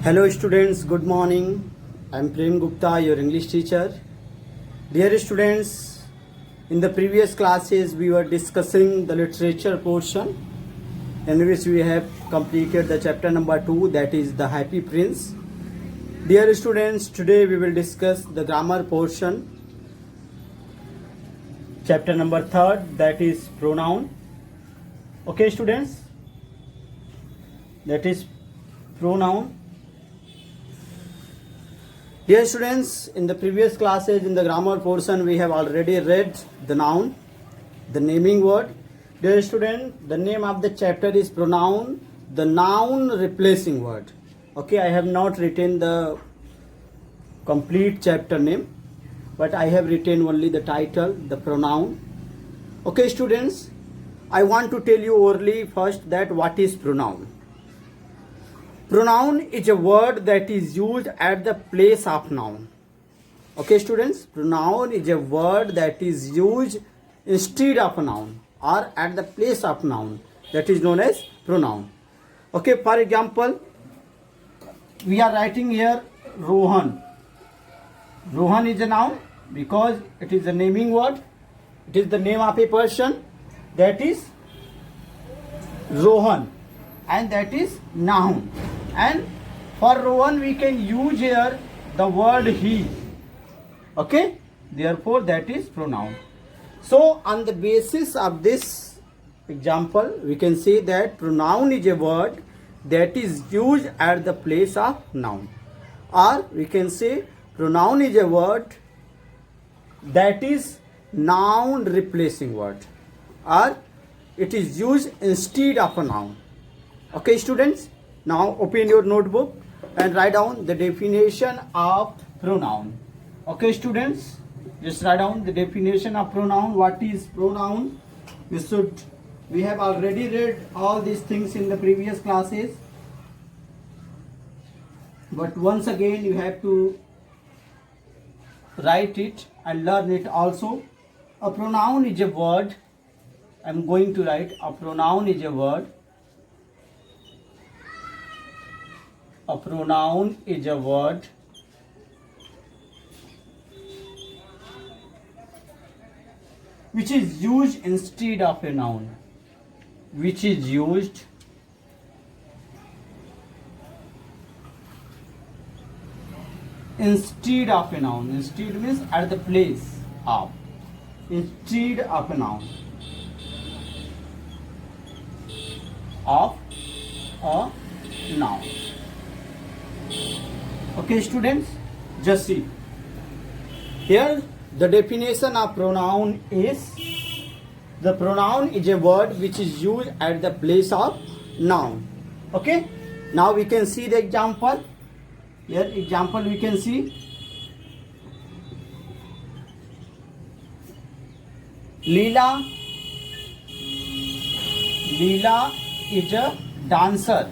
Hello students, good morning. I am Prem Gupta, your English teacher. Dear students, in the previous classes we were discussing the literature portion in which we have completed the chapter number 2, that is the Happy Prince. Dear students, today we will discuss the grammar portion, chapter number 3, that is pronoun. Okay students, that is pronoun. Dear students, in the previous classes in the grammar portion we have already read the noun, the naming word. Dear student, the name of the chapter is pronoun, the noun replacing word. Okay, I have not written the complete chapter name, but I have written only the title, the pronoun. Okay students, I want to tell you orally first that what is pronoun. Pronoun is a word that is used at the place of noun. Okay students, pronoun is a word that is used instead of a noun or at the place of noun. That is known as pronoun. Okay, for example, we are writing here Rohan. Rohan is a noun because it is a naming word. It is the name of a person, that is Rohan, and that is noun. And for Rohan we can use here the word he. Okay, therefore that is pronoun. So on the basis of this example we can say that pronoun is a word that is used at the place of noun, or we can say pronoun is a word that is noun replacing word, or it is used instead of a noun. Okay students, now open your notebook and write down the definition of pronoun. Okay students, just write down the definition of pronoun. What is pronoun? We have already read all these things in the previous classes, but once again you have to write it and learn it also. A pronoun is a word. I am going to write a pronoun is a word. A pronoun is a word which is used instead of a noun. Which is used instead of a noun. Instead means at the place of. Instead of a noun. Of a noun. Okay students, just see. Here the definition of pronoun is, the pronoun is a word which is used at the place of noun. Okay, now we can see the example. Here example we can see. Leela is a dancer.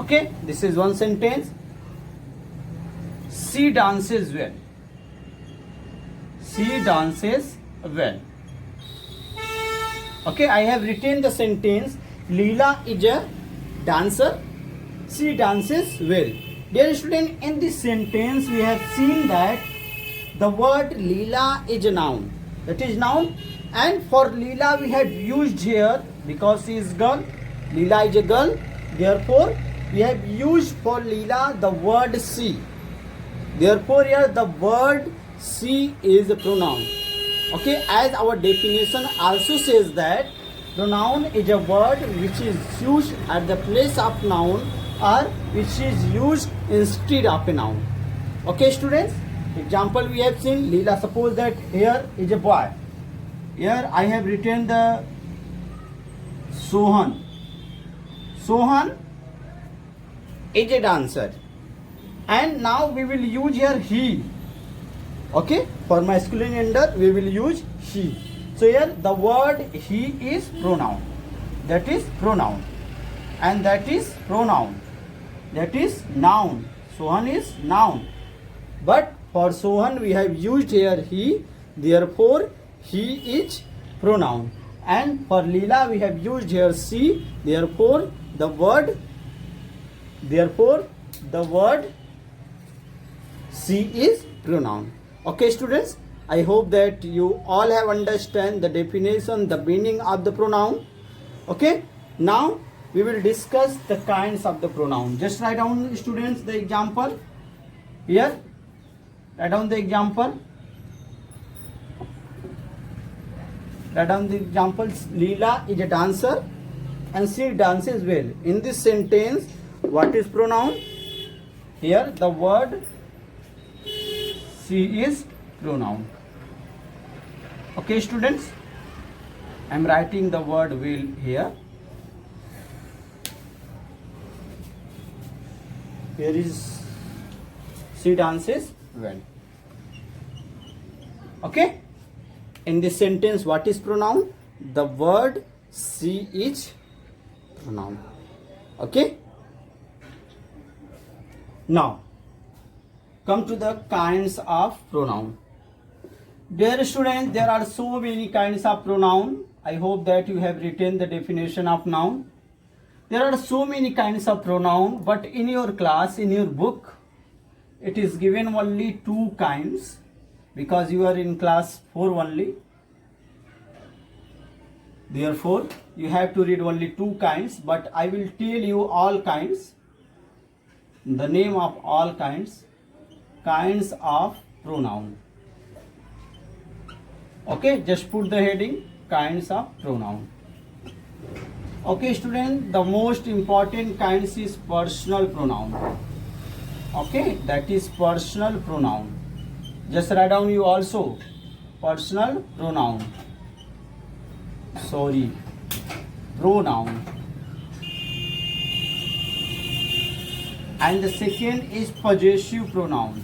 Okay, this is one sentence. She dances well. She dances well. Okay, I have written the sentence Leela is a dancer. She dances well. Dear student, in this sentence we have seen that the word Leela is a noun. That is noun, and for Leela we have used here, because she is girl, Leela is a girl, therefore we have used for Leela the word she. Therefore here the word she is a pronoun. Okay, as our definition also says that pronoun is a word which is used at the place of noun, or which is used instead of a noun. Okay students, example we have seen Leela. Suppose that here is a boy. Here I have written the Sohan. Sohan is a dancer, and now we will use here he. Okay, for masculine gender we will use he. So here the word he is pronoun. That is pronoun, and that is pronoun. That is noun. Sohan is noun, but for Sohan we have used here he, therefore he is pronoun. And for Leela we have used here she, therefore the word, therefore the word she is pronoun. Okay students, I hope that you all have understand the definition, the meaning of the pronoun. Okay, now we will discuss the kinds of the pronoun. Just write down students the example here. Write down the example. Write down the examples. Leela is a dancer and she dances well. In this sentence, what is pronoun? Here the word she is pronoun. Okay students, I am writing the word will here. Here is she dances well. Okay, in this sentence what is pronoun? The word she is pronoun. Okay, now come to the kinds of pronoun. Dear students, there are so many kinds of pronoun. I hope that you have written the definition of noun. There are so many kinds of pronoun, but in your class, in your book, it is given only 2 kinds because you are in class 4 only. Therefore, you have to read only 2 kinds, but I will tell you all kinds, the name of all kinds of pronoun. Okay, just put the heading kinds of pronoun. Okay student, the most important kinds is personal pronoun. Okay, that is personal pronoun. Just write down you also personal pronoun. Sorry, pronoun. And the second is possessive pronoun.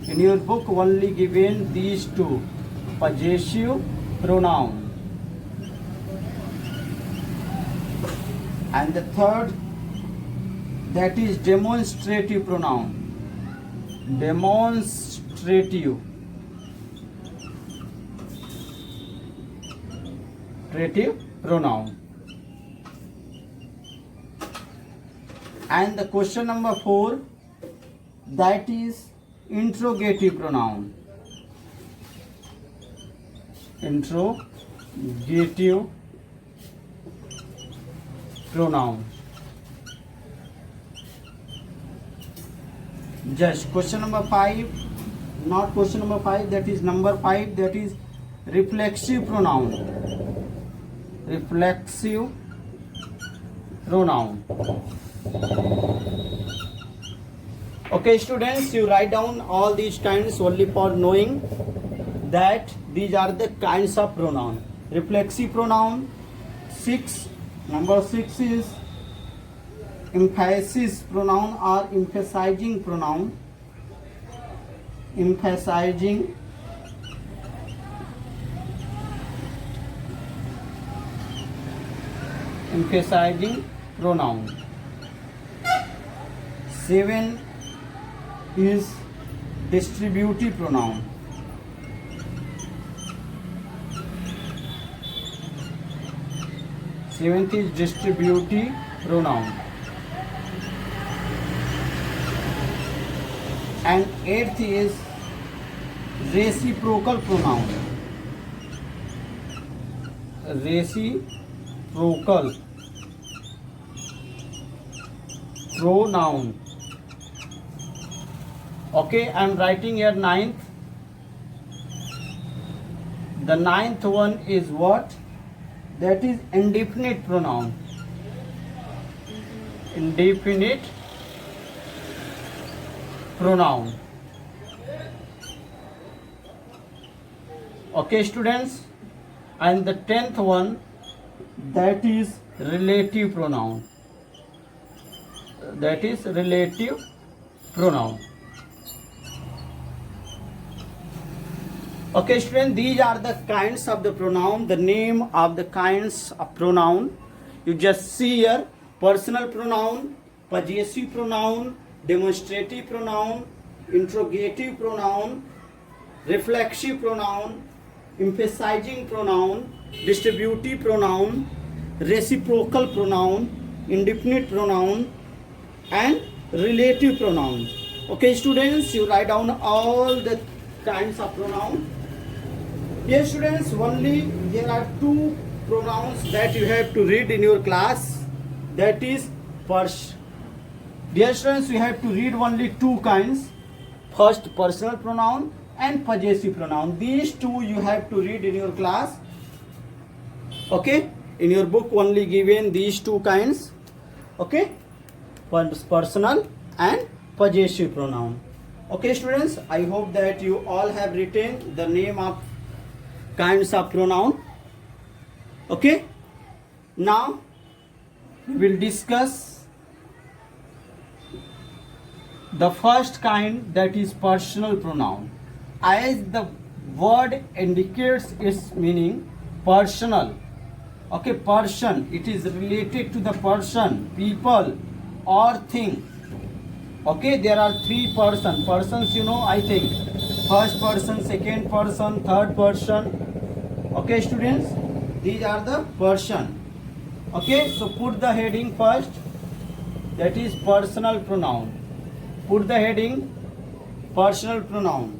In your book only given these 2, possessive pronoun. And the third, that is demonstrative pronoun. Demonstrative pronoun. And the question number 4, that is interrogative pronoun. Interrogative pronoun. Just question number 5, not question number 5, that is number 5, that is reflexive pronoun. Reflexive pronoun. Okay students, you write down all these kinds only for knowing that these are the kinds of pronoun. Reflexive pronoun. 6, number 6 is emphasis pronoun or emphasizing pronoun. Emphasizing pronoun. 7 is distributive pronoun. Seventh is distributive pronoun. And 8th is reciprocal pronoun. Reciprocal pronoun. Okay, I am writing here 9th. The 9th one is what? That is indefinite pronoun. Indefinite pronoun. Okay students, and the 10th one, that is relative pronoun. That is relative pronoun. Okay students, these are the kinds of the pronoun, the name of the kinds of pronoun. You just see here: personal pronoun, possessive pronoun, demonstrative pronoun, interrogative pronoun, reflexive pronoun, emphasizing pronoun, distributive pronoun, reciprocal pronoun, indefinite pronoun and relative pronoun. Okay students, you write down all the kinds of pronoun. Here students, only there are two pronouns that you have to read in your class, that is dear students, you have to read only two kinds, first personal pronoun and possessive pronoun. These two you have to read in your class. Okay, in your book only given these two kinds. Okay, personal and possessive pronoun. Okay students, I hope that you all have written the name of kinds of pronoun. Okay, now we will discuss the first kind, that is personal pronoun. As the word indicates its meaning, personal. Okay, person, it is related to the person, people or thing. Okay, there are three persons, you know, I think first person, second person, third person. Okay students, these are the person. Okay, so put the heading first, that is personal pronoun. Put the heading personal pronoun.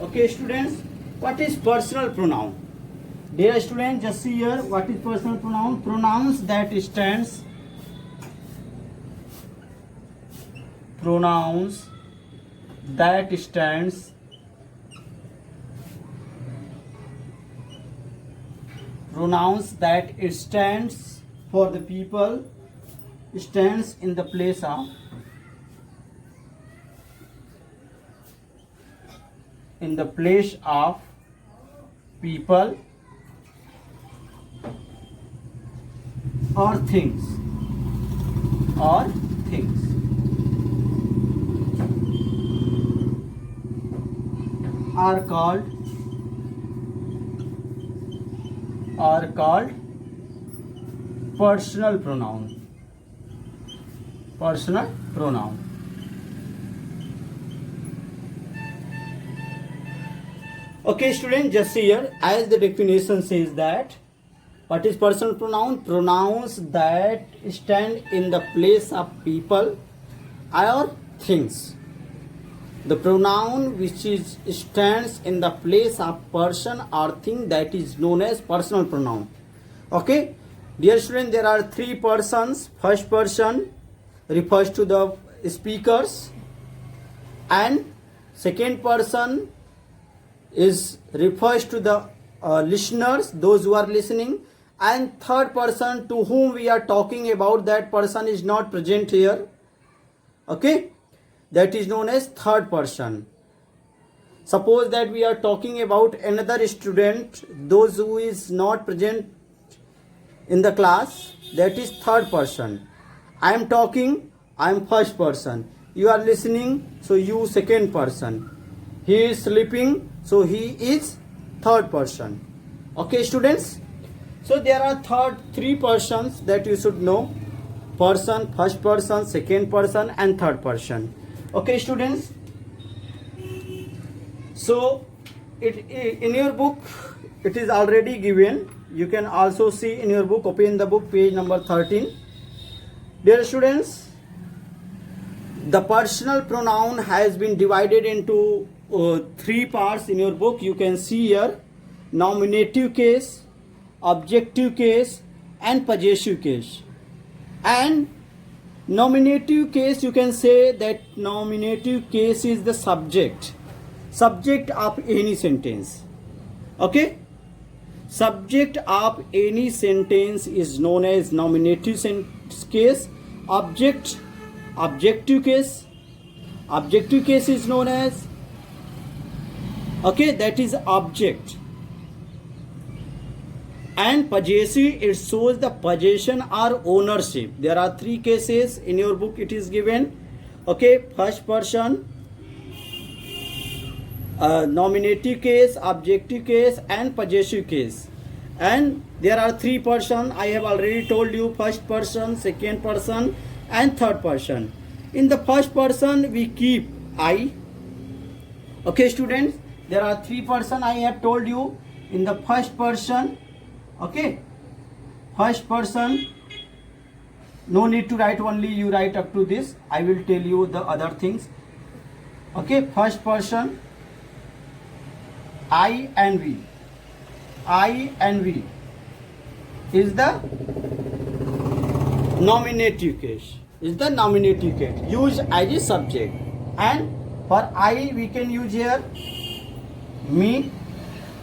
Okay students, what is personal pronoun? Dear students, just see here, what is personal pronoun? Pronouns that stands for the people, stands in the place of people or things are called personal pronoun. Okay student, just see here, as the definition says that what is personal pronoun? Pronouns that stand in the place of people or things. The pronoun which stands in the place of person or thing, that is known as personal pronoun. Okay, dear student, there are three persons. First person refers to the speakers, and second person refers to the listeners, those who are listening, and third person to whom we are talking about, that person is not present here. Okay, that is known as third person. Suppose that we are talking about another student, those who is not present in the class, that is third person. I am talking, I am first person. You are listening, so you second person. He is sleeping, so he is third person. Okay students, so there are three persons that you should know: person, first person, second person and third person. Okay students, so in your book it is already given. You can also see in your book, open the book, page number 13. Dear students, the personal pronoun has been divided into three parts in your book. You can see here: nominative case, objective case and possessive case. And nominative case, you can say that nominative case is the subject of any sentence. Okay, subject of any sentence is known as nominative case. Objective case is known as, okay, that is object. And possessive, it shows the possession or ownership. There are three cases in your book, it is given. Okay, first person, nominative case, objective case and possessive case. And there are three persons, I have already told you: first person, second person and third person. In the first person we keep I. Okay students, there are three persons I have told you. In the first person, okay, first person No need to write, only you write up to this. I will tell you the other things. Okay, first person, I and we. I and we is the nominative case. Is the nominative case. Use as a subject. And for I we can use here me,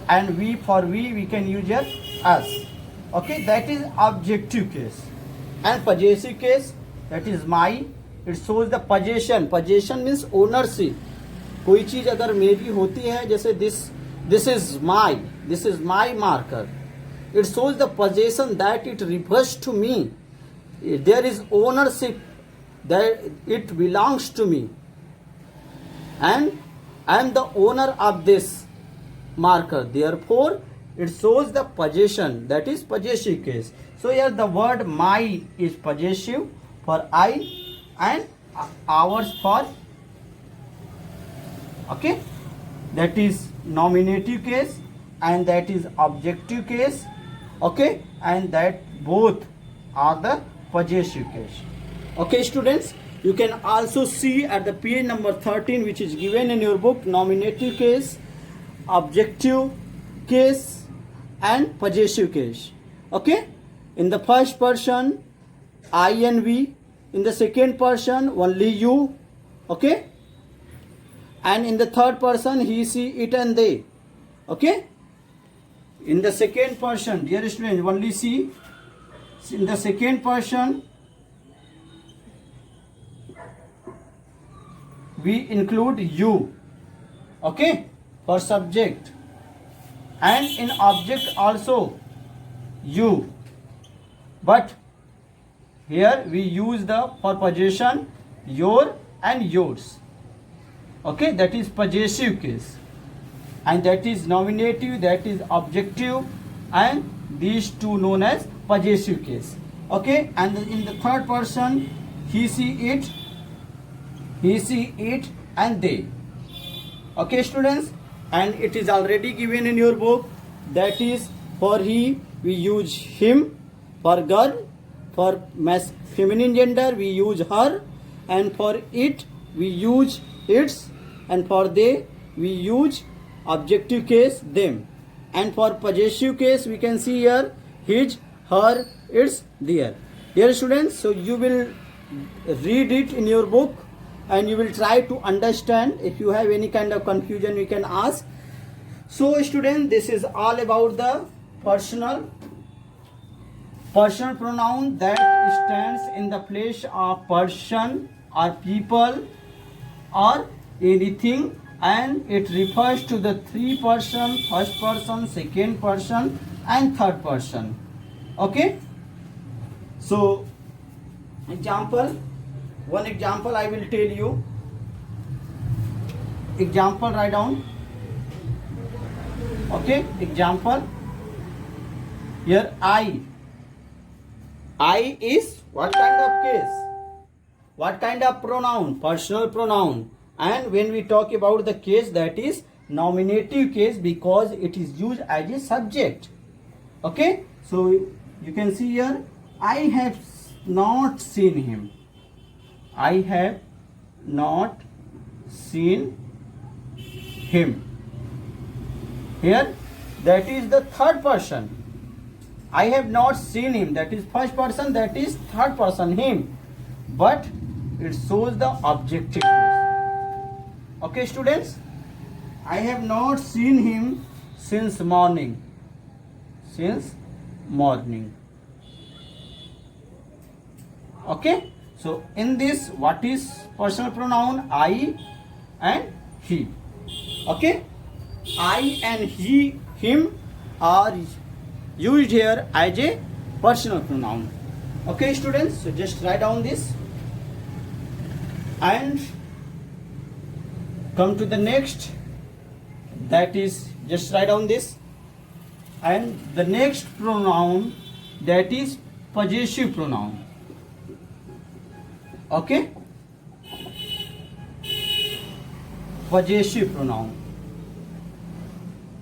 and we, for we can use here us. Okay, that is objective case. And possessive case, that is my. It shows the possession. Possession means ownership. कोई चीज अगर मेरी होती है, जैसे this is my marker. It shows the possession that it refers to me. There is ownership, that it belongs to me, and I am the owner of this marker. Therefore, it shows the possession, that is possessive case. So here the word my is possessive for I, and ours for, okay, that is nominative case, and that is objective case, okay, and that both are the possessive case. Okay students, you can also see at the page number 13, which is given in your book, nominative case, objective case, and possessive case. Okay, in the first person I and we, in the second person only you, okay, and in the third person he, she, it, and they. Okay, in the second person, dear students, only see. In the second person we include you, okay, for subject, and in object also you, but here we use the for possession your and yours. Okay, that is possessive case, and that is nominative, that is objective, and these two known as possessive case. Okay, and in the third person he, she, it, and they. Okay students, and it is already given in your book, that is for he we use him, for girl, for feminine gender we use her, and for it we use its, and for they we use objective case them, and for possessive case we can see here his, her, its, their. Dear students, so you will read it in your book and you will try to understand. If you have any kind of confusion you can ask. So students, this is all about the personal pronoun that stands in the place of person or people or anything, and it refers to the three person, first person, second person, and third person. Okay, so one example I will tell you. Example, write down. Okay, example. Here I is what kind of case? What kind of pronoun? Personal pronoun. And when we talk about the case, that is nominative case, because it is used as a subject. Okay, so you can see here, I have not seen him. I have not seen him. Here, that is the third person. I have not seen him, that is first person, that is third person, him. But it shows the objective case. Okay students, I have not seen him since morning. Since morning. Okay, so in this, what is personal pronoun? I and he. Okay, I and he, him are used here as a personal pronoun. Okay students, so just write down this and come to the next, that is just write down this, and the next pronoun, that is possessive pronoun. Okay, possessive pronoun.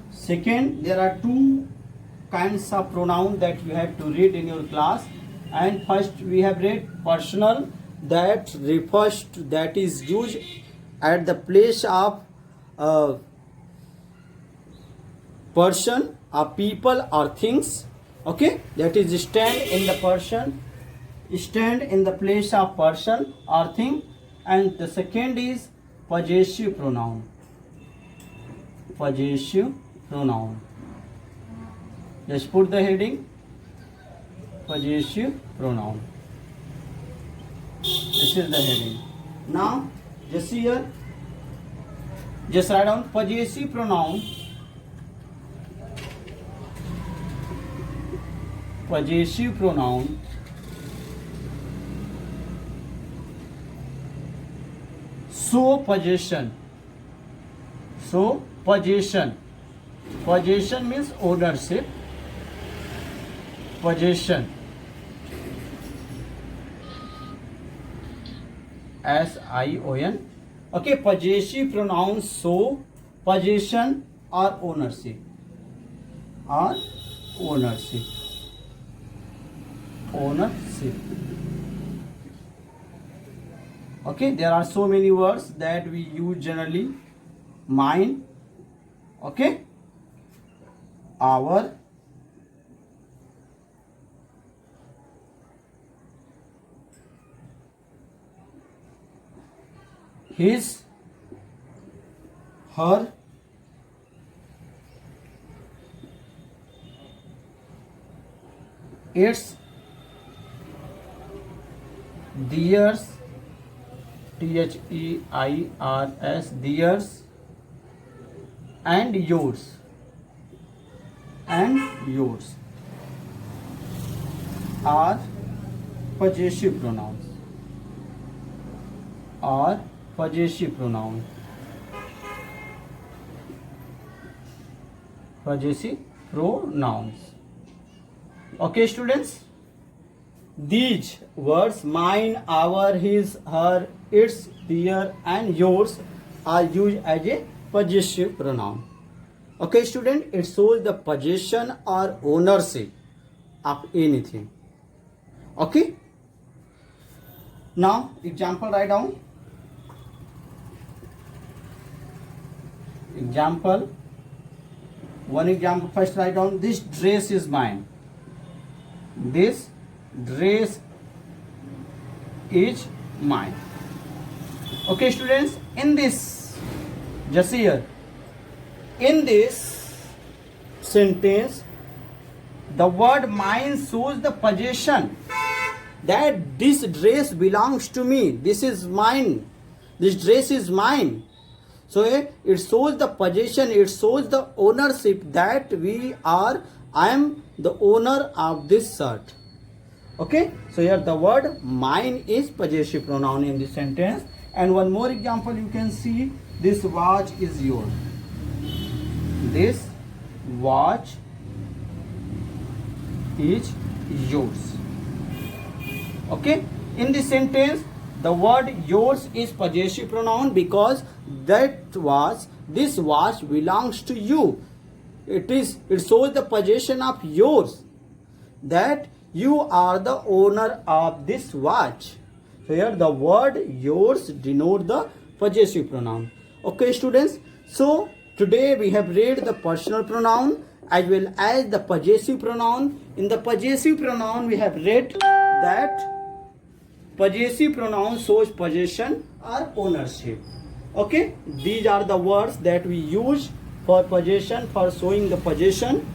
Second, there are two kinds of pronoun that you have to read in your class, And first we have read personal, that refers to, that is used at the place of person, or people, or things. Okay, that is stand in the person, stand in the place of person or thing. And the second is possessive pronoun. Possessive pronoun. Just put the heading possessive pronoun. This is the heading. Now just here, just write down possessive pronoun. Possessive pronoun show possession. So possession. Possession means ownership. Possession. S-I-O-N. Okay, possessive pronouns show possession or ownership. Or ownership. Ownership. Okay, there are so many words that we use generally. Mine. Okay. Our. His, her, its, theirs, T-H-E-I-R-S, theirs, and yours, are possessive pronouns. Are possessive pronoun. Possessive pronouns. Okay, students, these words mine, our, his, her, its, their, and yours are used as a possessive pronoun. Okay, student, it shows the possession or ownership of anything. Okay, now example, write down. Example, one example, first write down, this dress is mine. This dress is mine. Okay, students, in this, just here, in this sentence, the word mine shows the possession, that this dress belongs to me. This is mine. This dress is mine. So it shows the possession, it shows the ownership, that I am the owner of this shirt. Okay, so here the word mine is possessive pronoun in this sentence. And one more example you can see, this watch is yours. This watch is yours. Okay, in this sentence, the word yours is possessive pronoun because this watch belongs to you. It shows the possession of yours, that you are the owner of this watch. So here the word yours denote the possessive pronoun. Okay, students, so today we have read the personal pronoun as well as the possessive pronoun. In the possessive pronoun we have read that possessive pronoun shows possession or ownership. Okay, these are the words that we use for possession, for showing the possession,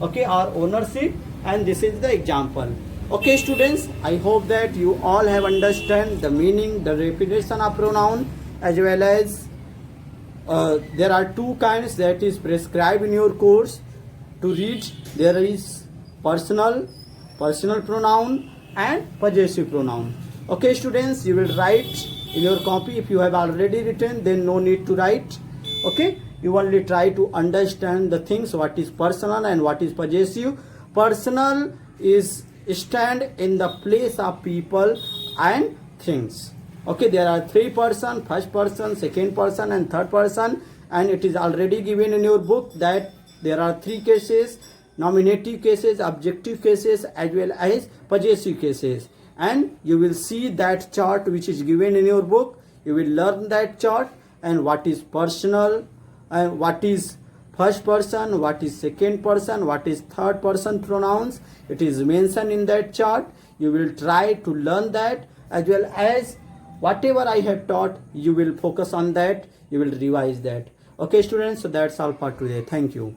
okay, or ownership, and this is the example. Okay, students, I hope that you all have understand the meaning, the definition of pronoun, as well as there are two kinds that is prescribed in your course to read. There is personal pronoun and possessive pronoun. Okay, students, you will write in your copy. If you have already written, then no need to write. Okay, you only try to understand the things, what is personal and what is possessive. Personal is stand in the place of people and things. Okay, there are three person, first person, second person, and third person, and it is already given in your book that there are three cases. nominative cases, objective cases, as well as possessive cases. And you will see that chart which is given in your book. You will learn that chart and what is personal and what is first person, what is second person, what is third person pronouns. It is mentioned in that chart. You will try to learn that, as well as whatever I have taught, you will focus on that, you will revise that. Okay students, so that's all for today. Thank you.